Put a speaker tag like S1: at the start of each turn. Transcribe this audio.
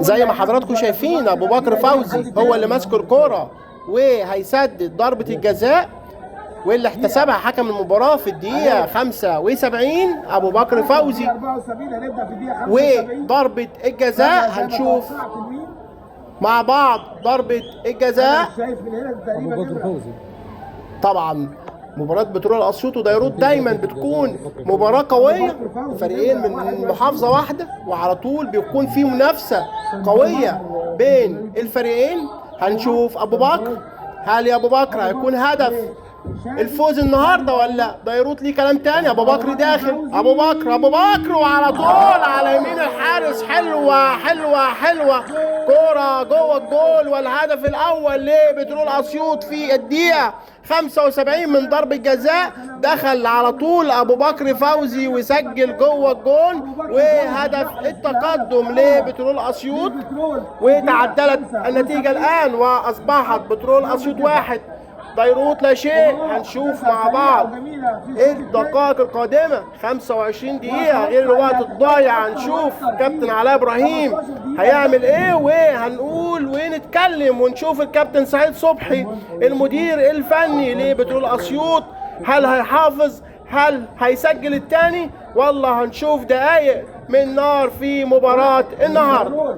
S1: زي ما حضراتكم شايفين ابو بكر فوزي هو اللي ماسك الكوره وهيسدد ضربه الجزاء، واللي احتسبها حكم المباراه في الدقيقه 75 ابو بكر فوزي. وضربه الجزاء هنشوف مع بعض ضربه الجزاء. طبعا مباراة بترول اسيوط وديروت دايما بتكون مباراة قوية، فريقين من محافظة واحدة، وعلى طول بيكون في منافسة قوية بين الفريقين. هنشوف ابو بكر، هل يا ابو بكر هيكون هدف الفوز النهارده ولا ديروت ليه كلام تاني؟ ابو بكر داخل، ابو بكر ابو بكر وعلى طول على يمين الحارس، حلوه حلوه حلوه، كوره جوه الجول، والهدف الاول لبترول اسيوط في الدقيقه 75 من ضربة جزاء. دخل على طول ابو بكر فوزي وسجل جوه الجون، وهدف التقدم لبترول اسيوط. وتعدلت النتيجة الان واصبحت بترول اسيوط 1 ديروت لا شيء. هنشوف مع بعض الدقائق القادمة، 25 دقيقة غير الوقت الضايع. هنشوف كابتن علاء ابراهيم هيعمل ايه، وهنقول ونتكلم ونشوف الكابتن سعيد صبحي المدير الفني لبترول اسيوط، هل هيحافظ، هل هيسجل الثاني، والله هنشوف دقايق من نار في مباراة النهارده.